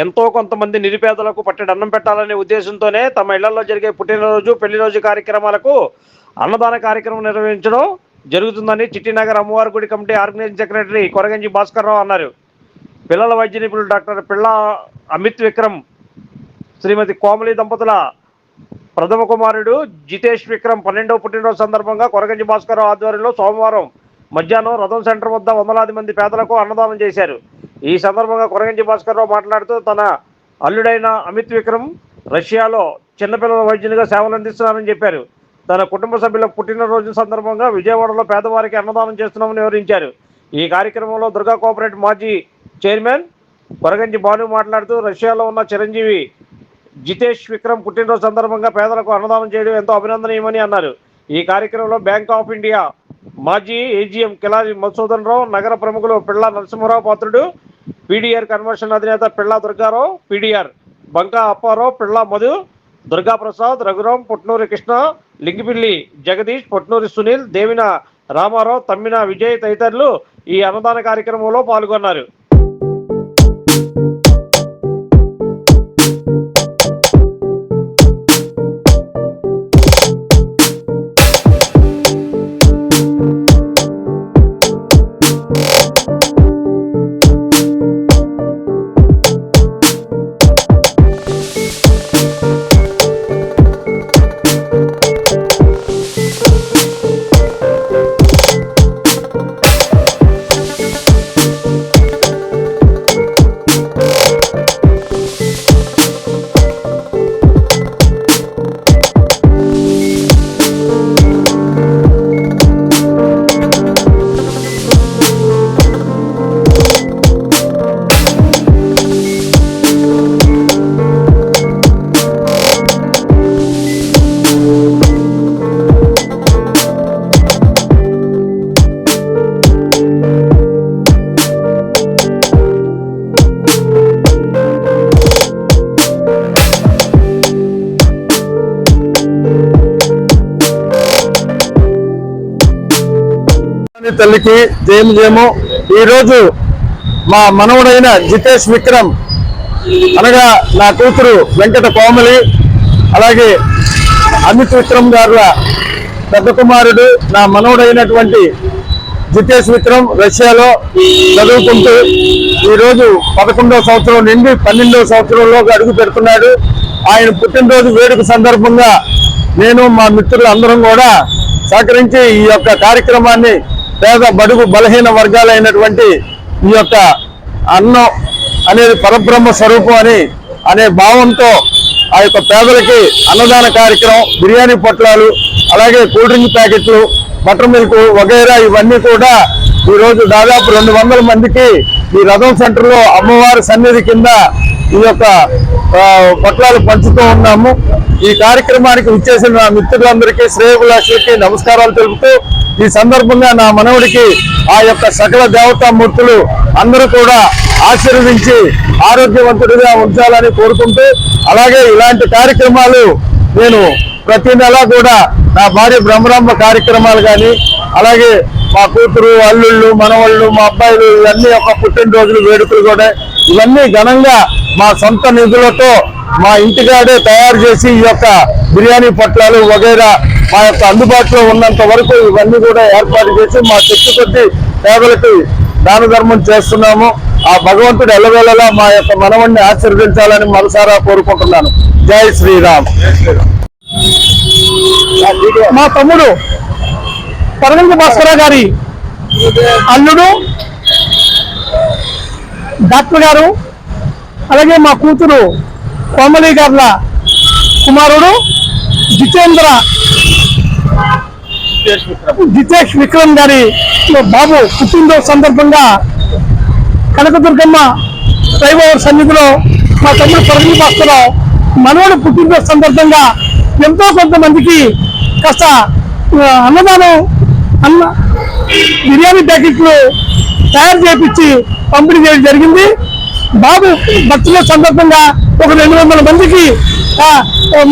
ఎంతో కొంతమంది నిరుపేదలకు పట్టెడన్నం పెట్టాలనే ఉద్దేశంతోనే తమ ఇళ్లలో జరిగే పుట్టినరోజు పెళ్లిరోజు కార్యక్రమాలకు అన్నదాన కార్యక్రమం నిర్వహించడం జరుగుతుందని చిట్టినగర్ అమ్మవారి గుడి committee organising secretary Koraganji Bhaskar Rao అన్నారు. పిల్లల వైద్య నిపుణులు డాక్టర్ పిళ్ళ అమిత్ విక్రమ్, శ్రీమతి కోమలి దంపతుల ప్రథమ కుమారుడు జితేష్ విక్రమ్ 12వ పుట్టినరోజు సందర్భంగా కొరగంజి భాస్కర్ రావు ఆధ్వర్యంలో సోమవారం మధ్యాహ్నం రథం సెంటర్ వద్ద వందలాది మంది పేదలకు అన్నదానం చేశారు. ఈ సందర్భంగా కొరగంజి భాస్కర్ రావు మాట్లాడుతూ తన అల్లుడైన అమిత్ విక్రమ్ రష్యాలో చిన్నపిల్లల వైద్యునిగా సేవలు అందిస్తున్నారని చెప్పారు. తన కుటుంబ సభ్యుల పుట్టినరోజు సందర్భంగా విజయవాడలో పేదవారికి అన్నదానం చేస్తున్నామని వివరించారు. ఈ కార్యక్రమంలో దుర్గా కోఆపరేటివ్ మాజీ చైర్మన్ కొరగంజి భాను మాట్లాడుతూ రష్యాలో ఉన్న చిరంజీవి జితేష్ విక్రమ్ పుట్టినరోజు సందర్భంగా పేదలకు అన్నదానం చేయడం ఎంతో అభినందనీయమని అన్నారు. ఈ కార్యక్రమంలో బ్యాంక్ ఆఫ్ ఇండియా మాజీ ఏజీఎం కిలారి మధుసూదన్ రావు, నగర ప్రముఖులు పిళ్ళ నరసింహరావు పాత్రుడు, పీడీఆర్ కన్వర్షన్ అధినేత పిళ్ళ దుర్గారావు, పీడీఆర్ బంకా అప్పారావు, పిళ్ళ మధు, దుర్గా ప్రసాద్, రఘురాం, పొట్నూరి కృష్ణ, లింగిపిల్లి జగదీష్, పొట్నూరి సునీల్, దేవిన రామారావు, తమ్మిన విజయ్ తదితరులు ఈ అన్నదాన కార్యక్రమంలో పాల్గొన్నారు. తల్లికి జయము. ఈరోజు మా మనవడైన జితేష్ విక్రమ్ అనగా నా కూతురు వెంకట కోమలి, అలాగే అమిత్ విక్రమ్ గారుల పెద్ద కుమారుడు నా మనవడైనటువంటి జితేష్ విక్రమ్ రష్యాలో చదువుకుంటూ ఈరోజు 11వ సంవత్సరం నుండి 12వ సంవత్సరంలోకి అడుగు పెడుతున్నాడు. ఆయన పుట్టినరోజు వేడుక సందర్భంగా నేను మా మిత్రులు అందరం కూడా సహకరించి ఈ యొక్క కార్యక్రమాన్ని పేద బడుగు బలహీన వర్గాలైనటువంటి ఈ యొక్క అన్నం అనేది పరబ్రహ్మ స్వరూపం అనే భావంతో ఆ యొక్క పేదలకి అన్నదాన కార్యక్రమం, బిర్యానీ పొట్లాలు, అలాగే కూల్ డ్రింక్ ప్యాకెట్లు, బటర్ మిల్క్ వగైరా ఇవన్నీ కూడా ఈరోజు దాదాపు 200 మందికి ఈ రథం సెంటర్లో అమ్మవారి సన్నిధి కింద ఈ యొక్క పొట్లాలు పంచుతూ ఉన్నాము. ఈ కార్యక్రమానికి విచ్చేసిన నా మిత్రులందరికీ, శ్రేయోభిలాషులకి నమస్కారాలు తెలుపుతూ ఈ సందర్భంగా నా మనవుడికి ఆ యొక్క సకల దేవతామూర్తులు అందరూ కూడా ఆశీర్వదించి ఆరోగ్యవంతుడిగా ఉంచాలని కోరుకుంటూ, అలాగే ఇలాంటి కార్యక్రమాలు నేను ప్రతి నెల కూడా నా భార్య బ్రహ్మరాంబ కార్యక్రమాలు కానీ, అలాగే మా కూతురు, అల్లుళ్ళు, మనవాళ్ళు, మా అబ్బాయిలు ఇవన్నీ యొక్క పుట్టినరోజులు వేడుకలు కూడా ఇవన్నీ ఘనంగా మా సొంత నిధులతో మా ఇంటికాడే తయారు చేసి ఈ యొక్క బిర్యానీ పొట్లాలు వగైరా మా యొక్క అందుబాటులో ఉన్నంత వరకు ఇవన్నీ కూడా ఏర్పాటు చేసి మా శక్తి కొద్దీ పేదలకు దాన ధర్మం చేస్తున్నాము. ఆ భగవంతుడు ఎల్లవేళలా మా యొక్క మనవణ్ణి ఆశీర్వదించాలని మనసారా కోరుకుంటున్నాను. జై శ్రీరామ్. మా తమ్ముడు కొరగంజి భాస్కర్ గారి అల్లుడు డాక్టర్ గారు, అలాగే మా కూతురు కోమలి గారుల కుమారుడు జితేష్ విక్రమ్ గారి బాబు పుట్టినరోజు సందర్భంగా కనకదుర్గమ్మ రైవర్ సన్నిధిలో మా తమ్ముడు కొరగంజి భాస్కర్ రావు మనవడు పుట్టినరోజు సందర్భంగా ఎంతో కొంతమందికి కాస్త అన్నదానం బిర్యానీ ప్యాకెట్లు తయారు చేయించి పంపిణీ చేయడం జరిగింది. బాబు బర్త్డే సందర్భంగా ఒక 200 మందికి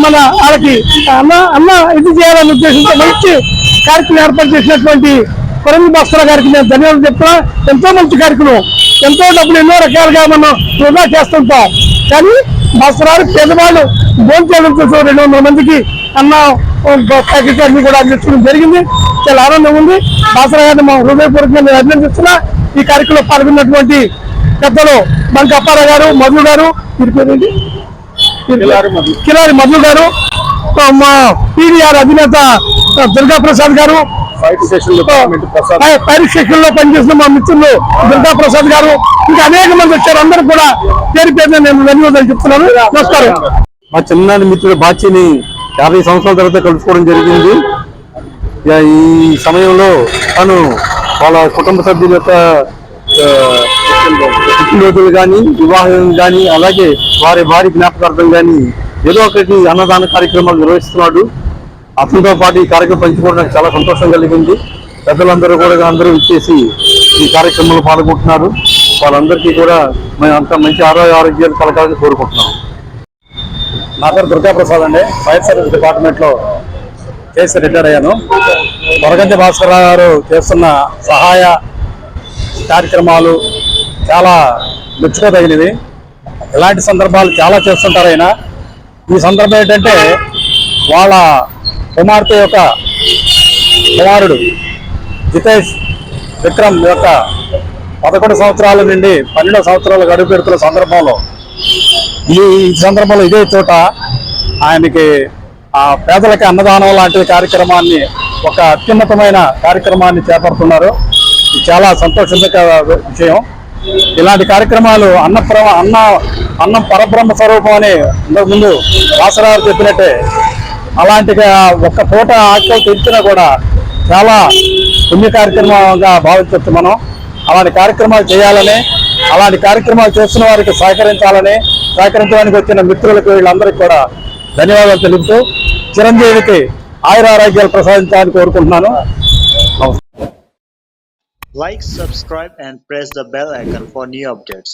మన వాళ్ళకి అన్న ఇది చేయాలనే ఉద్దేశంతో మంచి కార్యక్రమం ఏర్పాటు చేసినటువంటి కొరగంజి భాస్కర్ గారికి నేను ధన్యవాదాలు చెప్తున్నా. ఎంతో మంచి కార్యక్రమం, ఎంతో డబ్బులు ఎన్నో రకాలుగా మనం వృధా చేస్తుంటాం. కానీ భాస్కరాలు పేదవాళ్ళు భోజనం చేస్తూ 200 మందికి అన్న ప్యాకెట్ అన్ని కూడా అందించడం జరిగింది. చాలా ఆనందం ఉంది. భాస్కర గారిని మా హృదయపూర్వకంగా అభినందిస్తున్నా. ఈ కార్యక్రమంలో పాల్గొన్నటువంటి పెద్దలు బంక అప్పారావు గారు, మధు గారు, కిలారి మధు గారు, మా పీడీఆర్ అధినేత దుర్గా ప్రసాద్ గారు, ఫైర్ స్టేషన్ లో పనిచేసిన మా మిత్రులు దుర్గా ప్రసాద్ గారు, ఇంకా అనేక మంది వచ్చారు. అందరూ కూడా పేరు పేరున నేను ధన్యవాదాలు చెప్తున్నాను. నమస్కారం. మా చిన్ననాటి మిత్రుడు బాచిని 50 సంవత్సరాల తర్వాత కలుసుకోవడం జరిగింది. ఈ సమయంలో తను వాళ్ళ కుటుంబ సభ్యుల యొక్క పుట్టినరోజులు కానీ, వివాహం కానీ, అలాగే వారి జ్ఞాపకార్థం కానీ ఏదో ఒకటి అన్నదాన కార్యక్రమాలు నిర్వహిస్తున్నాడు. అతనితో పాటు ఈ కార్యక్రమం పంచుకోవడం నాకు చాలా సంతోషం కలిగింది. పెద్దలందరూ కూడా అందరూ ఇచ్చేసి ఈ కార్యక్రమంలో పాల్గొంటున్నారు. వాళ్ళందరికీ కూడా మేము అంత మంచి ఆరోగ్యాలు కలగాలని కోరుకుంటున్నాం. నా పేరు దుర్గా ప్రసాద్ అండి. ఫైర్ సర్వీస్ డిపార్ట్మెంట్లో చేసి రిటైర్ అయ్యాను. వరగంటి భాస్కర్ గారు చేస్తున్న సహాయ కార్యక్రమాలు చాలా మెచ్చుకోదగినవి. ఇలాంటి సందర్భాలు చాలా చేస్తుంటారు ఆయన. ఈ సందర్భం ఏంటంటే వాళ్ళ కుమార్తె యొక్క కుమారుడు జితేష్ విక్రమ్ యొక్క 11 సంవత్సరాల నుండి 12 సంవత్సరాలు గడువు పెడుతున్న సందర్భంలో ఈ సందర్భంలో ఇదే చోట ఆయనకి పేదలకి అన్నదానం లాంటి కార్యక్రమాన్ని, ఒక అత్యున్నతమైన కార్యక్రమాన్ని చేపడుతున్నారు. ఇది చాలా సంతోషకర విషయం. ఇలాంటి కార్యక్రమాలు అన్నం పరబ్రహ్మ స్వరూపం అని ఇంతకుముందు వాసరావు చెప్పినట్టే, అలాంటి ఒక్క పూట ఆకలి తెచ్చినా కూడా చాలా పుణ్య కార్యక్రమంగా భావించవచ్చు మనం. అలాంటి కార్యక్రమాలు చేయాలని, అలాంటి కార్యక్రమాలు చేస్తున్న వారికి సహకరించడానికి వచ్చిన మిత్రులకు వీళ్ళందరికీ కూడా ధన్యవాదాలు తెలుపుతూ చిరంజీవికి ఆయురారోగ్యాలు ప్రసాదించాలని కోరుకుంటున్నాను. Like, subscribe and press the bell icon for new updates.